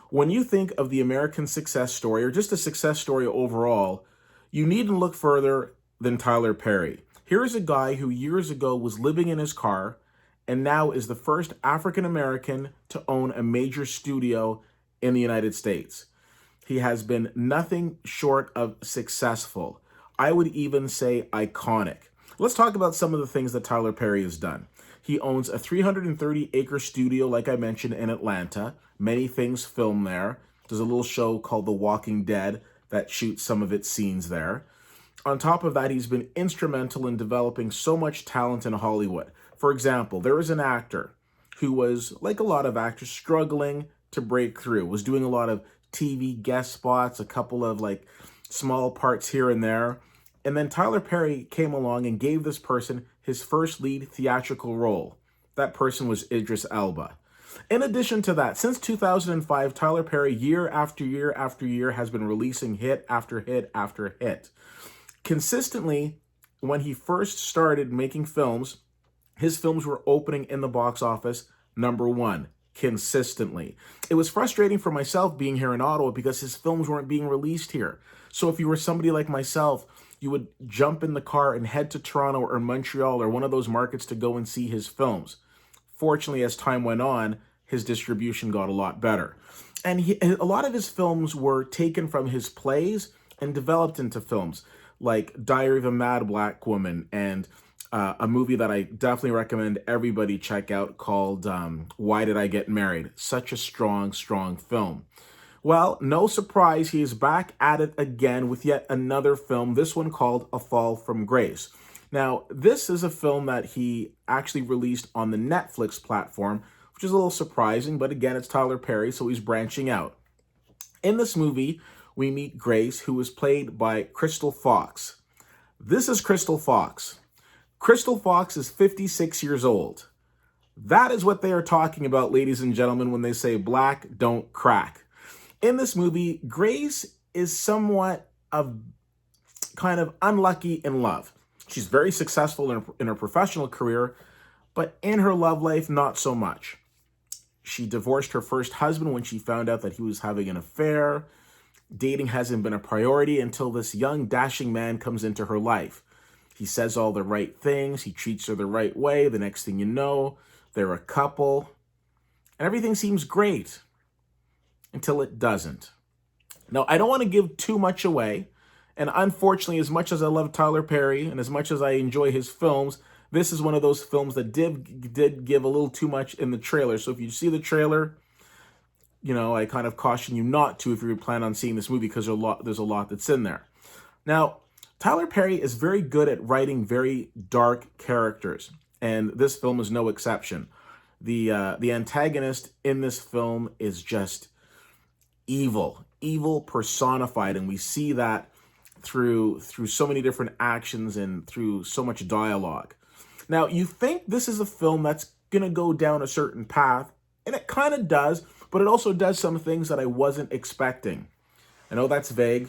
When you think of the American success story, or just a success story overall, you needn't look further than Tyler Perry. Here is a guy who years ago was living in his car and now is the first African American to own a major studio in the United States. He has been nothing short of successful. I would even say iconic. Let's talk about some of the things that Tyler Perry has done. He owns a 330-acre studio, like I mentioned, in Atlanta. Many things filmed there. There's a little show called The Walking Dead that shoots some of its scenes there. On top of that, he's been instrumental in developing so much talent in Hollywood. For example, there is an actor who was, like a lot of actors, struggling to break through, was doing a lot of TV guest spots, a couple of small parts here and there. And then Tyler Perry came along and gave this person his first lead theatrical role. That person was Idris Elba. In addition to that, since 2005, Tyler Perry, year after year after year, has been releasing hit after hit after hit. Consistently, when he first started making films, his films were opening in the box office #1. Consistently. It was frustrating for myself being here in Ottawa because his films weren't being released here. So if you were somebody like myself, you would jump in the car and head to Toronto or Montreal or one of those markets to go and see his films. Fortunately, as time went on, his distribution got a lot better. And a lot of his films were taken from his plays and developed into films, like Diary of a Mad Black Woman and a movie that I definitely recommend everybody check out called Why Did I Get Married? Such a strong, strong film. Well, no surprise, he is back at it again with yet another film, this one called A Fall from Grace. Now, this is a film that he actually released on the Netflix platform, which is a little surprising, but again, it's Tyler Perry, so he's branching out. In this movie, we meet Grace, who is played by Crystal Fox. This is Crystal Fox. Crystal Fox is 56 years old. That is what they are talking about, ladies and gentlemen, when they say black don't crack. In this movie, Grace is somewhat of kind of unlucky in love. She's very successful in her professional career, but in her love life, not so much. She divorced her first husband when she found out that he was having an affair. Dating hasn't been a priority until this young, dashing man comes into her life. He says all the right things. He treats her the right way. The next thing you know, they're a couple. And everything seems great until it doesn't. Now, I don't want to give too much away. And unfortunately, as much as I love Tyler Perry and as much as I enjoy his films, this is one of those films that did give a little too much in the trailer. So if you see the trailer, I kind of caution you not to if you plan on seeing this movie because there's a lot that's in there. Now, Tyler Perry is very good at writing very dark characters, and this film is no exception. The antagonist in this film is just evil personified, and we see that through so many different actions and through so much dialogue. Now, you think this is a film that's going to go down a certain path, and it kind of does, but it also does some things that I wasn't expecting. I know that's vague,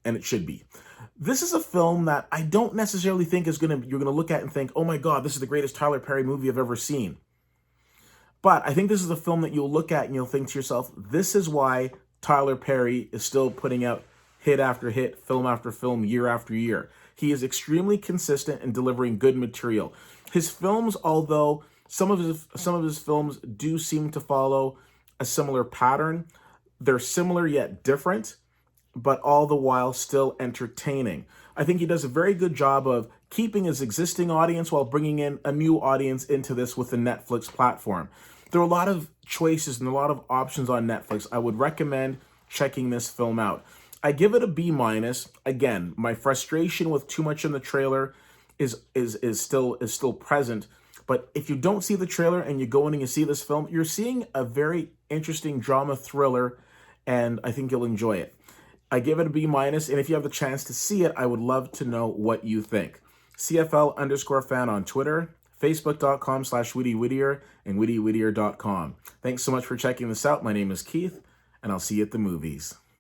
and it should be. This is a film that I don't necessarily think you're going to look at and think, oh my God, this is the greatest Tyler Perry movie I've ever seen. But I think this is a film that you'll look at and you'll think to yourself, this is why Tyler Perry is still putting out hit after hit, film after film, year after year. He is extremely consistent in delivering good material. His films, although some of his films do seem to follow a similar pattern, they're similar yet different, but all the while still entertaining. I think he does a very good job of keeping his existing audience while bringing in a new audience into this with the Netflix platform. There are a lot of choices and a lot of options on Netflix. I would recommend checking this film out. I give it a B-. Again, my frustration with too much in the trailer is still present. But if you don't see the trailer and you go in and you see this film, you're seeing a very interesting drama thriller, and I think you'll enjoy it. I give it a B-, and if you have the chance to see it, I would love to know what you think. CFL_fan on Twitter, Facebook.com/WittyWhittier, and WittyWhittier.com. Thanks so much for checking this out. My name is Keith, and I'll see you at the movies.